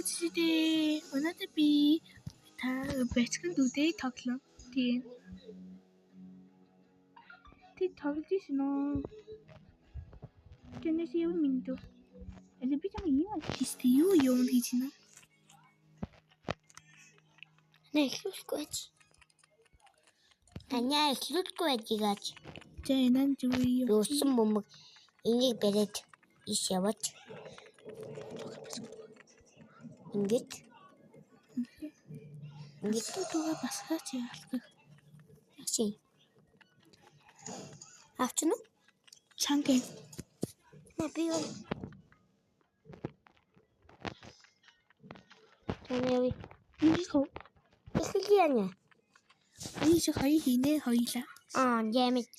Today, another bee. Бэцхэн дүүдээ тоглоо. Тийм. Тэг тоглож шнөө. Тэнэс юу миндо. Эле би чам юу хийстэй юу хийж нэ. Эхлүүлэхгүй. Таня эхлүүлэхгүй байж. За энэ юу юу. Юусан бомбог энийг бариад иш яваач. Ингээд туга басгаач яалах. Яши. Авч нь чангэ. Би юу. Таня Нихо. эхлэе. Иш хай хийнэ хоёлаа. Ямиг.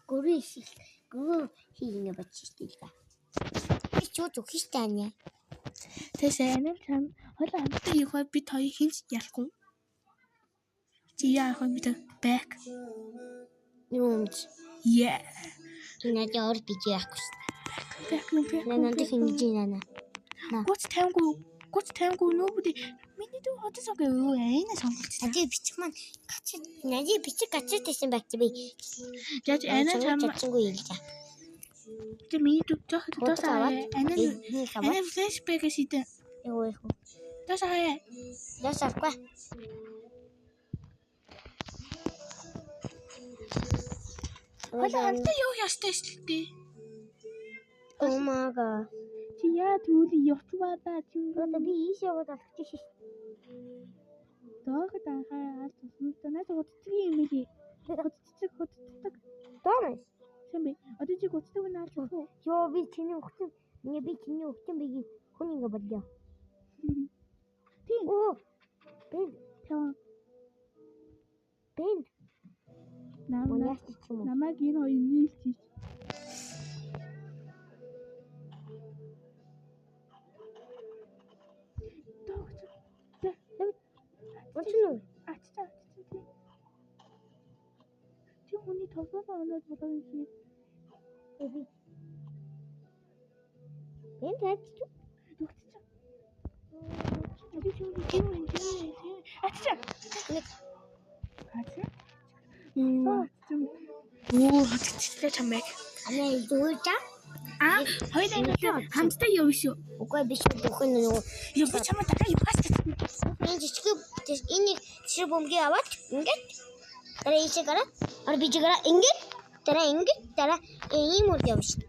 Гүрээс гүр хийнэ баччихлээ. Би ч юу хийстэ. Тэсэнэ чам хойлоо хамтдаа явах бид хоёр хинч ялахгүй. Чи яах вэ бид back. Юмч. Yeah. Надад ор бич яахгүй. Back юм. Надад хийж байна. Гоц тайвгүй нөбөд миний дүү хотосоо гэв энэ сонголт. Надад бичих маань гацаа. Надад бичих гацаа гэсэн байх би. Яаж энэ чам чацгүй юм да. Тэ миний дүү тосоо энэ флешбэк шидэ. Юу их. Тосоо Ясаргүй. Хойлоо хамтдаа юу ястай шилтэй. Oh my god. Чи яа түүний явцгаа та чи би ийш яваад алхаж шээ. Доогд анхаа аль тусмтай наад хөдөлгөө юм билий. Хөдөлдөг. Томас. Сэмби одоо чи хөдөлдөг нь аль тусмаа. Йоо би чиний өгсөн. Би чиний өгсөн бигийн хүн ингэ бодлоо. Тийм. Оо. Бэн. Намайг энэ хоёр нийлчих. Ачаа. Чи хүний тоглоом оноод бодож юм. Бэн тач. Ачаа. Хатчихлээ чамайг. Зүүрчаа. Хоёулаа хамтдаа явна шүү. Үгүй биш үгүй нөгөө. Юу би чамаа дахиад явах гэж. Энэ жижиг энэ жишээ бомгийн аваад ингээд дараа ийшээ гараа. Ар бижигара ингээд дараа ийм үр явна шүү.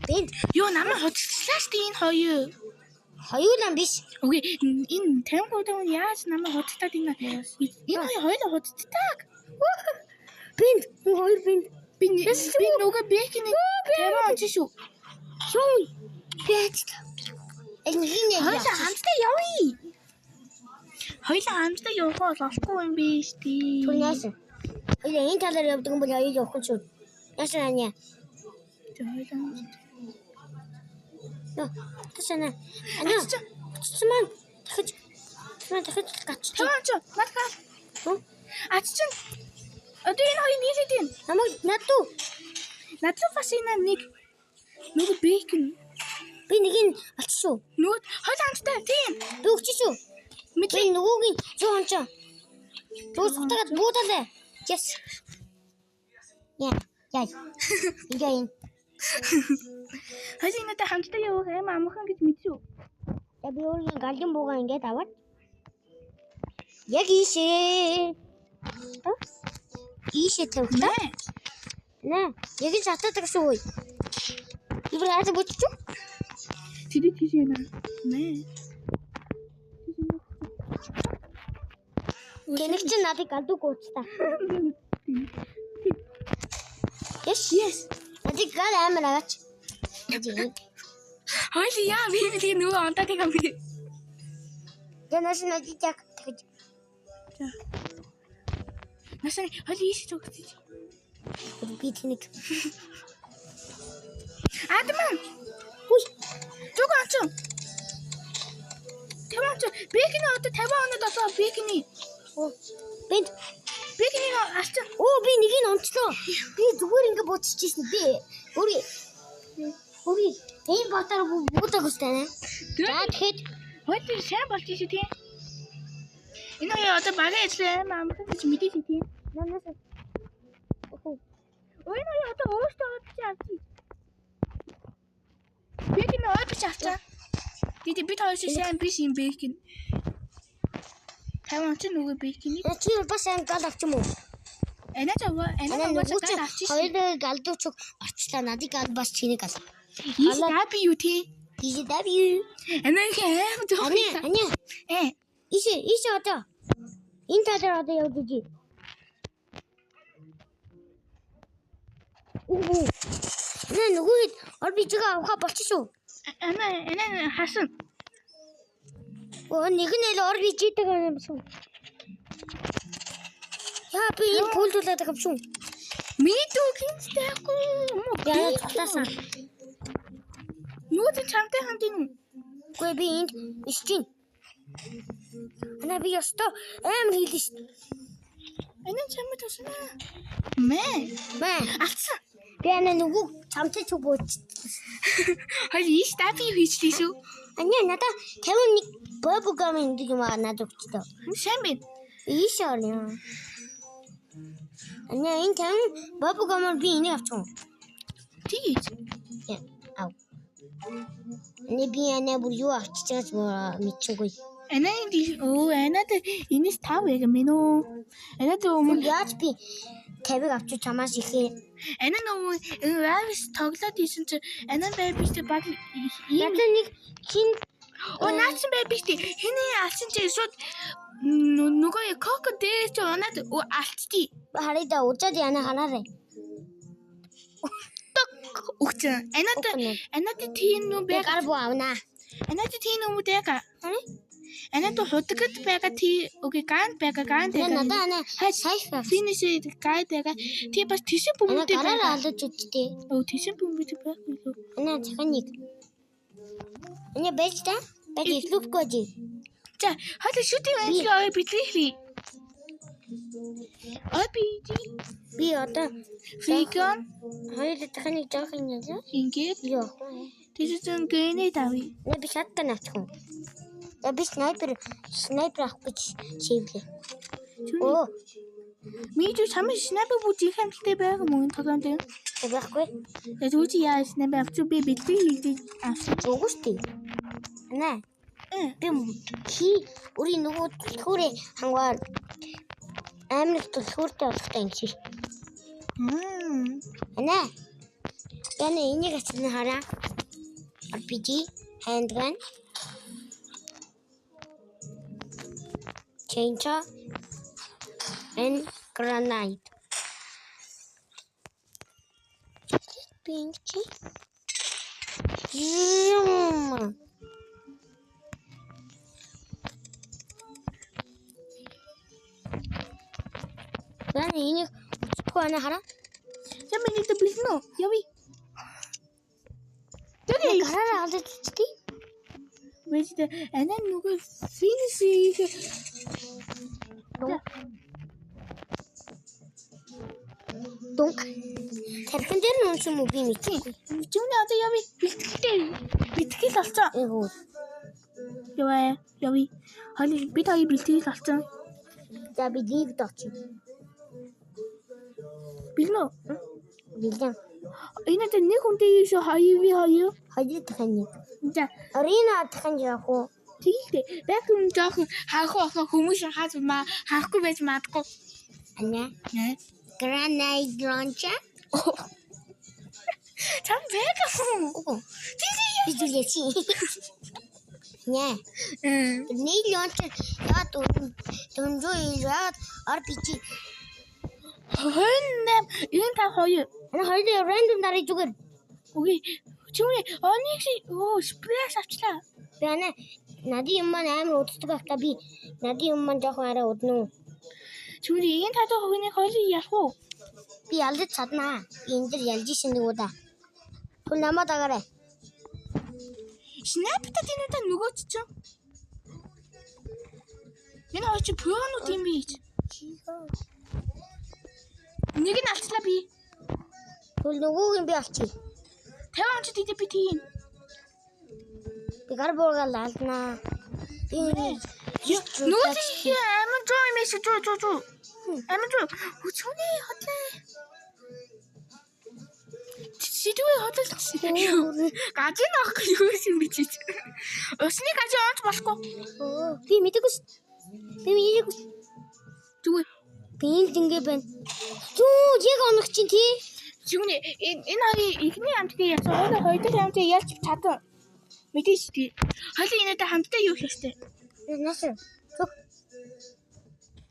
Бэн Юу намайг хотчлаа шүү энэ хоёр. Хоёулаа биш. Үгүй энэ тэмгүүдэн яаж намайг хоттаад энэ хоёр хоёулаа хоттдаг. Бэн хоёр бэн. Би нөгөө бэкний тавиан чи шүү. Юу? Бэт. Энэ хоёулаа хамтдаа явъя. Хоёулаа хамтдаа явах болохгүй юм биш тий. Түнэс. Хоёулаа энэ талаар явдаг юм бол хоёул явах нь шүү. Яшаа аня. Тасана. Цэцмэн. Дахиж гач. Тамаач. Надхаа. Аччин. Одоо энэ хоёр нийлээд юм. Намайг надуу. Надлуу бас энэ нэг нөгөө бэкэн. Би нэг нь олчихсон. Нөгөө хоёул хамтдаа тийм. Би өгчихсөн. Би нөгөөгийн 100 онцоо. Дуусахтаад буудалаа. Yes. Яа. Игэн. Хажи надад хамтдаа явах юм амхан гэж мэдсэн. Би өөрийн галын буугаа ингээд аваад. Яг ийшээ. Ийшээ тавьлаа. Нэ. Яг л шатаад гэсэн үе. Ибрэ хасаа бүчихв. Тэди тийш яана. Нэ. Гэнэг чи надыг гадууг уучтаа. Yes. Надыг гал амар агаач. Хоёул яа би нөгөө онтаад юм би. Янаш надыг яг тэгж. Насаа хоёул ийш зүгтээ. Би тэнийг. Адман. Үгүй. Зүг онцоо. Тамаач. Бэкний одоо 50 оноод одоо бэкний. Бэнд. Бэкний алчаа. Оо би нэг нь онцлоо. Би зүгээр ингэ бууччихсэн би. Өөрий. Энэ ботор буудаг үстэй нэ. За тэгэхэд хойд сайн болж шүү тийм. Энэ хоёр одоо багийн ажил амархан гэж мэдээ шүү тийм. Нанаас Ой энэ хоёр одоо өөртөө авчих авчих. Би кино авчих авчаа. Дidi бид хоёр сайн биш юм бэ гин. Таван ч нүгэ биш гин. чи бас ан гал авчих юм уу? Эна авчих авчих. Хоёр галдууч орчлаа. Надыг гал бас чиний гал. Is that you тий? Is that you? Эна хэм дөө. Аня. Иш одоо. Энэ талаар одоо явж ий. Нөгөө ор бичгээ авах болчихсон. Эна хасан. Нэг нь л ор бичээдэг юм шүү. Яа би энэ пүүлдүүлээд байгаа юм шүү. Миний гинстэйгүй юм уу? Яа татасан. Юу ч чамтай хамт юм. Гүй би энд иччин. Ана би ёстой амар хийлээ шүү. Эна чамд тусна. Мэ. Атсан. Би ана нөгөө чамтай ч бууч. Хай иш тапи хийчихлээ шүү. Аня надаа 51 бобгам энэ юм аа надад өгчтэй. Сайн байна. Иш орё. Аня энэ 50 бобгамаар би энийг авчихсан. Тийж. Ав. Эне би ана бүр юу авчиж байгаас мэдчихгүй. Эна энэд энэс тав яг мэн үү. Энэд өмнө яаж би 50-ыг авчиж чамаас ихээ. Эна нөгөө вайс тоглоод исэн чи эна байбиштэй баг ийм нэг хин наачсан байбиштэй хэний алчин чи шууд нөгөө коко дээр чи онаад алтчий. Харайда уучаад яна ханаарай. Угчаа. Энэд тийм нү бэ? Гар буу авна. Энэд тийм нү бэ? Энэд хутгад байгаа тий окей гаан байгаа. Надаа ана сайф финиш гайд байгаа. Тий бас тийшээ бүмтэй байгаа. Гараар алж үжтэй. Тийшээ бүмтэй байхгүй юу? Ана техник. Ана бэлтэ? Бэлт ишлүүх гэж. За хали шүтийн ажил ой битлээ. Би одоо фрикон хоёр техник жоох юм яа. Ингээд ёо. тийшээ гэнэ дави. Би шатган авчих. Я би снайпер авах гэж шийдлээ. Оо. Мичүү чамд снайпер бүжиг хамттай байгаа мөн тоглоом дээр. Байхгүй. Яг үгүй яа снайпер авч би битлээ хийдэг авсан. Үгүй шүү дээ. Наа. Би өөрийн нөгөө төлхөөрөө хангаар амар төлхөөртэй болохтай юм шиг. Наа. Яна энийг ачна хараа. RPG handgun. Chainsaw and granite. Pinky. Then ini kuana hara. Jam ini tu bisno. Yawi. Jadi Hara ada cuci. Wait the and then nugu finish. Dunk. Тэрхэн дээр нүнс юм уу би мэдгүй. Жүний одоо яви бэлтгэл болсон. Эйгүү. Яви. Хали бид хоёр бэлтгэл болсон. За би лиг дооч. Билнэ. Билэн. Энэ тэ нэг хүнтэй юу хоёр. Хоёр дахин. За Арина дахин яах вэ? тийхтэй. Бэкүн жоохон хаах хүмүүс хаахгүй байж магадгүй. Ана. Granite launcher. Чам бэкүн. Би зүлээчи. Нэ. Нэг launcher яа дүнжөө яа RPG. Хөннэм энэ та хоёр. Ана хоёрын random дарыг зүгээр. Үгүй. Чүний оник сплэш авчлаа. Би ана надын юм маань амар уддаг авта би надын юм маань жоохон арай удна уу. Чүний энэ та хоёрын хоёрыг ялах уу? Би ялж чаднаа. Би энэ дэр ялж шин нэг удаа. Түн намаа дагаарай. Снайпер тэнэтэй нөгөө ч чинь. Энэ хоёр чи пронууд юм биш. Нэг нь алцлаа би. Түл нөгөөг нь би алчи. 50 онцод идэ би тийм. Би гар буугаал алднаа. Нөгөө чи амин зөө юм шиг зөө. Амин зөө. Хүчний хотлоо. Сидвэ хотол гажин авах юу юм бэ чи? Усны гажин онц болохгүй. Би мэдээгүй. Би мэдээгүй. Зүгээр. Би энэ ингээ байна. Юу яг онох чинь тий? Юуны энэ хоёрын ихний хамтгийн ясан өөрөө хоёр дахь хамтыг ялч чадсан. Мэдээж тий. Хоёул энэтэй хамтдаа юу хийх ёстой? Наас.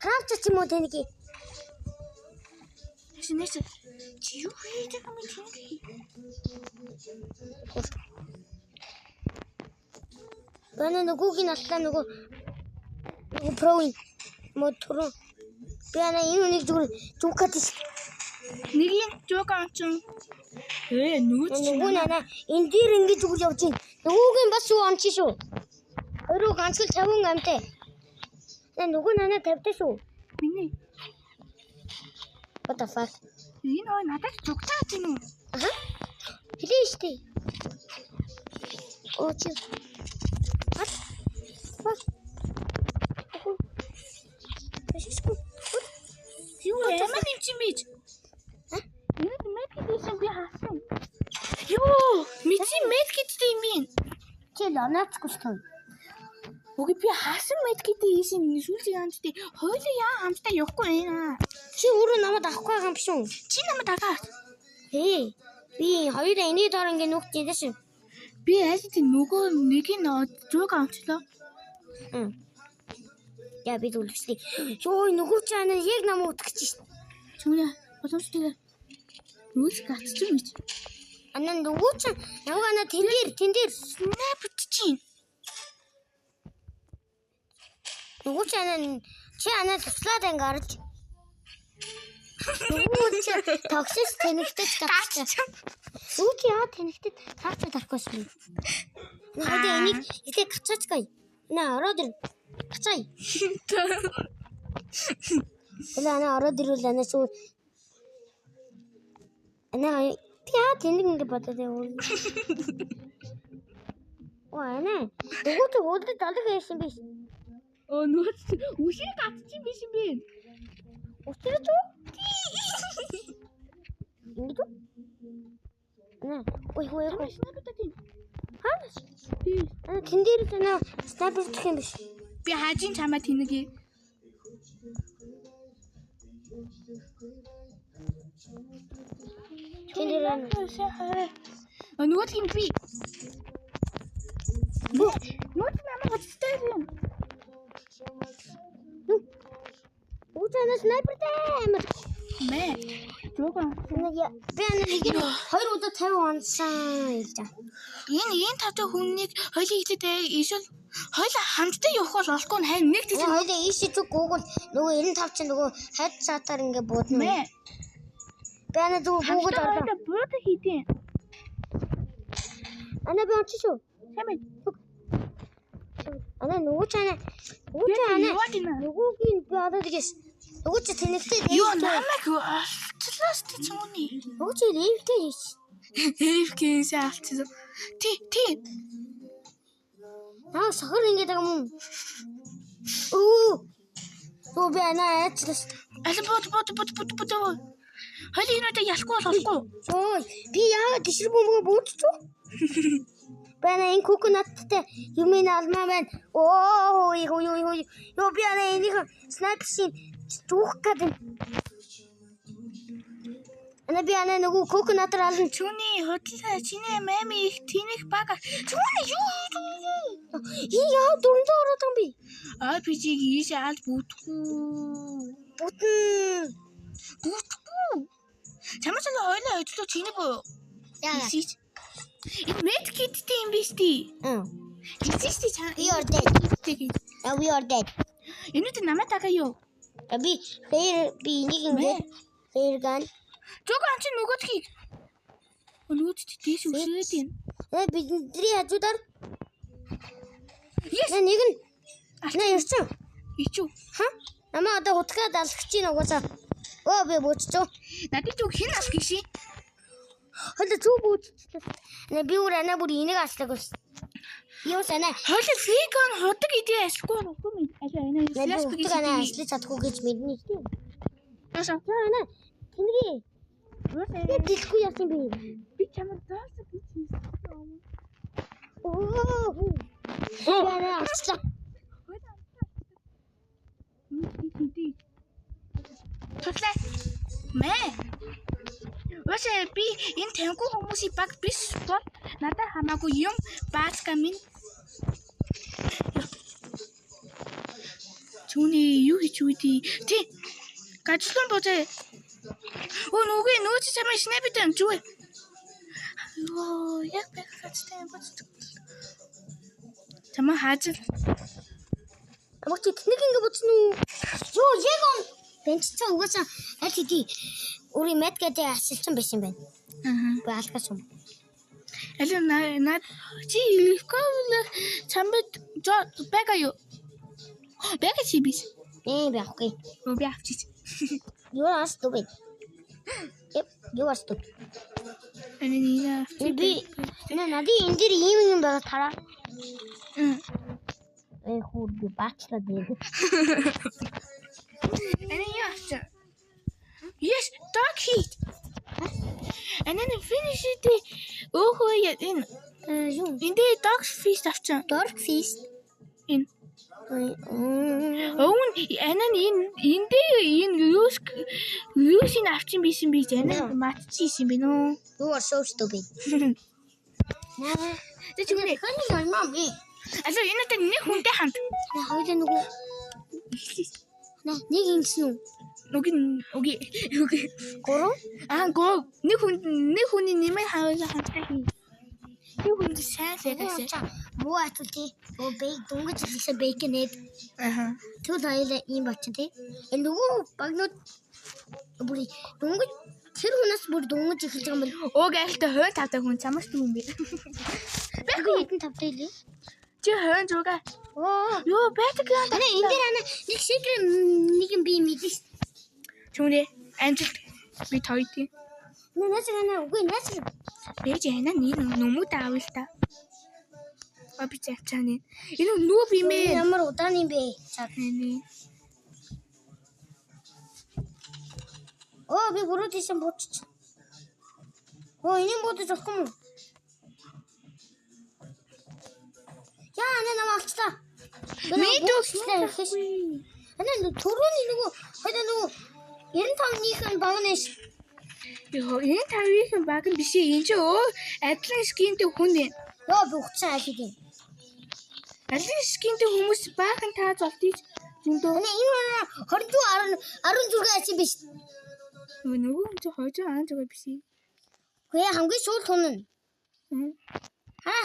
Крафт ч юм уу тэнэг. Нэс чи юу хийдэг юм бэ? Бана нөгөөгийн аллаа нөгөө проин мотор. Би ана энэ нэг зүгкат ш. Нэгийн жог анчин. Нөгөө нана энэ дээр ингэж зүгж явж байна. Нөгөөгийн бас юу онч шүү. Өөрөө ганц л 50 амтай. Нөгөө нана 50 шүү. Миний. What the fuck? Энэ хоёр надад зүгтаад юм уу? Аха. Хэлээ штий. Оо чи. What? Юу ямар юм чи мэж? Энэ медкейсэн би хаасан. Юу, мичи медкейтэй юм ин. Чи лонацгүй шүү. Үгүй би хаасан медкейтэй ийсэн сүүлийн хамтдаа хоёулаа яа хамтдаа явахгүй байна. Чи өөрөө намайг авахгүй байгаа юм биш үү? Чи намайг дагаад. Би хоёроо эний доор ингэ нүгт идэж шин. Би аль тийм нөгөө нэг нь зүг амчлаа. Яа би зүлгчтэй. Йоо нөгөө ч анаа яг намайг утгах шин. Чүнэ боломжтой. Нүуч гацчих юм чи. Анаа нөгөө ч намайг анаа тэн дээр снайпер чинь. Нөгөө ч анаа туслаад ангарч. Нөгөө ч токсис тэнэгтэй гацчих. Юу чи яа тэнэгтэй таарч дарахгүй шин. Надад энийг ихэ гацаачгай. Ороод ир. Гацай. Она ороод ирвэл анаа сүү. Анаа яа тэнэг ингэ бодоод яваа. Анаа нөгөө ч өөдөө далаг хийсэн биш. Нөгөө үшиг гацчих биш юм бэ? Өчигдөр үү? Ингэдэ? Ой. Снайпер тийм. Хаас? Тэн дээр ч снайпер гэх юм биш. Би хаажин чамаа тэнэгээ. Тэн дээр нөгөө тийм би. Нөгөө намайг гацтай юм. Уучаа снайпер дээр. Мэ. Жогоо. Би нэг 2 удаа 50 онцсан хэлж байгаа. Энэ тавтай хүннийг хоёулаа ихтэй ишэл хоёулаа хамтдаа явах бол олохгүй харин нэг тийм хоёулаа ийшээ зүг гугл нөгөө 95 чинь нөгөө хайд цаатаар ингэ буудна. Мэ. Би ана зүг гугл орлоо. Бууд хийдیں۔ Ана би онч шүү. Хэмээн. Ана нөгөө нөгөөгийн би одоо тэгээс нөгөө ч тэнэгтэй. Юу намайг алцлаас ч юм уу. Нөгөө ч рэвтэй ийш. Эвкээс алцсан. Ти. Аа сохор ингэ байгаа юм. Оо би ана аачлаа. Аль бод. Хойл энэтэй ялахгүй болохгүй. Ой би яагаад тишэр бөмбөгөө буудчихв? Бана энэ коконаттай юм ин алмаа байна. Юу би ана энийг снайпершин зүөх гэдэг. Ана би ана нөгөө коконатар алан Чүний хөдлөө чиний мами их тэнэх бага. Чүний юу? Яа дүрмдээ ороод юм би. RPG-г ийш аль бүтгүү. Бүтэн. Чамаас л хойлоо өдлөө чиний боо. Яа. Энэ медкиттэй юм биш тий. Хичээстэй чам. We are dead. We are dead. Энэтэй намайг тагаа юу? Би энийг ингэ фэйр ган. Жог анч нөгөөдхийг. Нөгөөд тийш үсээд юм. Бидний хажуудаар. Yes. Нэг нь. Ирсэн. Ичүү. Намаа одоо хутгаад алхаж чинь угаасаа. Би бууцчихв. Надад зүг хэн алхах ши? Хөлөө зүг бууцчихлаа. Би өөр ана бүр энийг аслаг ус. Юу санаа. Хойло фрикон ходог идээ ашгүй нүггүй мэд. Алаа энэ Флэш флэш бүгд анаа ажлыг чадахгүй гэж мэднэ шүү. Яасан? Яана. Тэнгээ. Яасан? Дэлгүй яасан бэ? Би чамд заасан би хийсэн. Оо. Яана ачлаа. Туслаа. Мэ. Ваше би энэ тэнгүү хүмүүсийн баг биш бол надад хамаагүй юм баацка минь. Түүний юу хийж үдий? Тий. Гажлон божээ. Оо нөгөө чи чамаа снайпер зүг. Йоо, яг бахацтай юм боц. Чамаа хааж. Амч тэнийг ингэ бодсон уу? Йоо, яг он. Бенчцээ угаасаа аль хэдий өөрийн мэд гэдэг асалсан байсан байна. Баалгаас юм. Алин над чи илэхгүйл чамд бага юу? Бага чи биш. Байхгүй. Би авчиж. Юу астуг. Юу астуг. Анина би надад энэ дэр ийм юм байгаа тараа. Хурд баачлаа дээ. Анина Yes, dark heat. And then finish it. Oh, in the dark feast after. Dark feast. In. Oh, and then in using after missing beach and match cheese. You are so stupid. Did you make your mommy? I saw you not a nick on the hand. How do you know? Nigging snow. Okay. Goro? Go. Nikuni name house. You want to say what to take or bake? Don't get to bacon it. 2 days in Bachate. And the woo, but not. Don't get Kirunas, but don't get to oh, guys, the hurt after when someone's doing it. Back in Taptili. You heard, Joga. Oh, you're better. And Indiana, next secret, you can be me this. And just be tighty. No, that's it. Regina, no more towels. I'll be Jackson. You don't know we made a more than be. Oh, we wrote this about. Oh, you bought it of come. Yeah, and then I'm after. Me too. And then the Torun, I don't know. Энэ тавныхан багнаш. Йоо, энэ тавныхан баг нь биш ээ. Энд чи Атлан скинтэй хүн ээ. Йоо, би ухцаа хийдэг. Атлан скинтэй хүмүүс баахан тааж олдчих. Зөндөө. Энэ 16 ачи биш. Нөгөө чи 216 биш ээ. Гэхдээ хамгийн сүүл тунна. Хаа?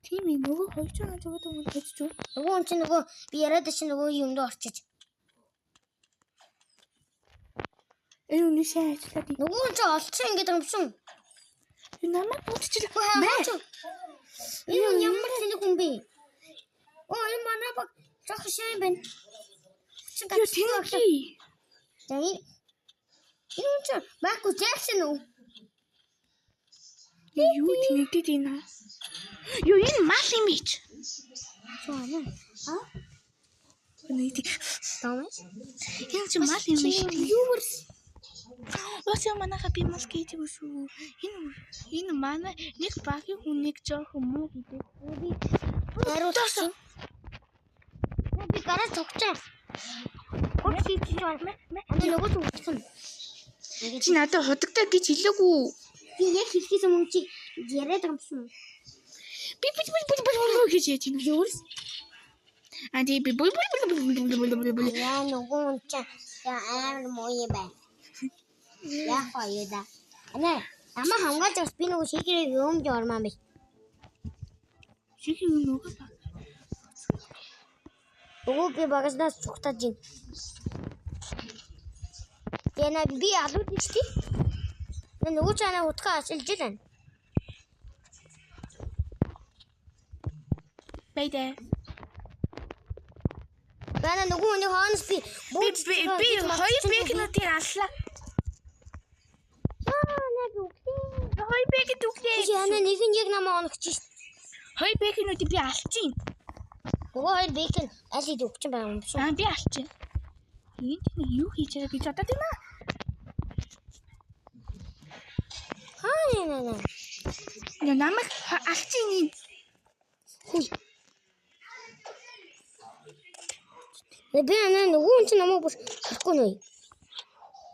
Тийм ээ, нөгөө 216 тунна хэвчээ. Нөгөө чи нөгөө би яриад чи нөгөө юмд орчиж. Энэ шээ ажиллаад. Нөгөө ч олцсон ингэдэг юмсан. Энэ намайг бодчихлоо. Энэ ямар тэнэг хүн бэ? Оо, энэ манай баг жах шээ байна. Чи тэнэг. Дай. Энэ ч Майкл Джексон уу? Юу тэнэгтэй дийнэ? Юу энэ мал юм биш. Чоно. Нэг Томас. Энэ ч мал юм биш. Юу Ося манайха би мал гэж үгүй. Энэ манай нэг багийн хүнийг жоох муу гэдэг. Би хариулсан. Би гараа тогтоо. Окей чи байна. Нөгөө зүгтсэн. Чи надад худагтай гэж хэлээгүй. Би яг хэлхээс өмнө чи яриад юмсан. Би гэж яа чинь юу? Ади би яа нөгөө ч яа мой бай. Яа хоёуда. Анаа ама хамгаалж би нөгөө шийхрээ юм жормаа биш. Шийхрээ нөгөө ба. Өгөөг багаснаас цухтаж ин. Яна би алууд ичти. Нөгөө ч анаа утгаа ашиглаж байна. Бэдэ. Бана нөгөө нэг хаанс би хоёр бэкнүүдийг аллаа. Нэг үгүй. Хоёр бэкэд үгүй. Яна нэг нь яг намаа оногч шít. Хоёр бэкинүүдийг би алчихин. Нөгөө хоёр бэйкэн аль хэд өвчин байгаа юм шүү. Би алчихин. Энд нэг юу хийж байгаа гэж бодоод байна. Наа. Яа намайг алчихин юм. Би нөгөө хүн чинь намайг бүр харахгүй нөө.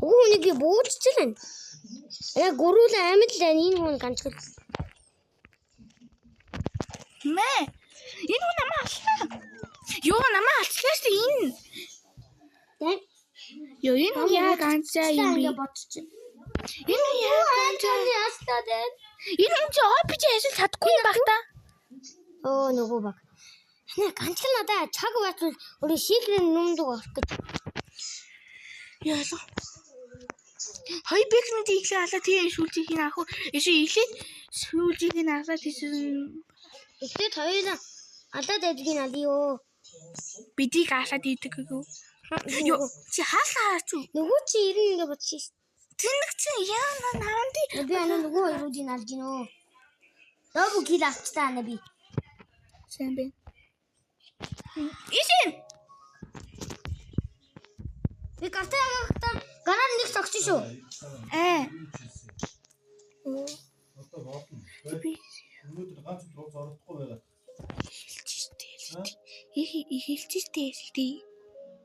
Нөгөө хүнийг би бууччихлаа. Гөрүүл амьд л энэ хүн ганцхан. Мэ. Энэ хүн намайг алчлаа. Юу намайг алчлаа шүү дээ энэ. Тэг. Ёо энэ хүн яа ганцаа юм би. Энэ хүн яа ганцаа ястаа дээ. Энэ хүн чи RPG ажил чадахгүй юм баг та. Оо нөгөө баг. Ганцхан надаа чаг байтал өөрөө шийгрэн нүмдэг орох гэж. Яа. Хай бэкнүүд иглээ алаа тийм шүүлжийг ин ах уу. Эшээ иглээ шүүлжийг ин алаа тийсэн. Эхлээд хоёулаа алаад байдгийг алиё. Бидийг алаад идэг гүү. Ёо чи хаалаа чи. Нөгөө чи ирэн ингэ бодчих. Тэнэг чи яа наанди. Би нөгөө хоёруудыг алж гинөө. Дагуу гил авчтаа би. Сайн бэ. Ишин. Би гартаа гараар нэг цогч шүү. Би өнөөдөр ганц өдөр зорохгүй байгаа. хэлчихтэй. Их хэлчихтэй.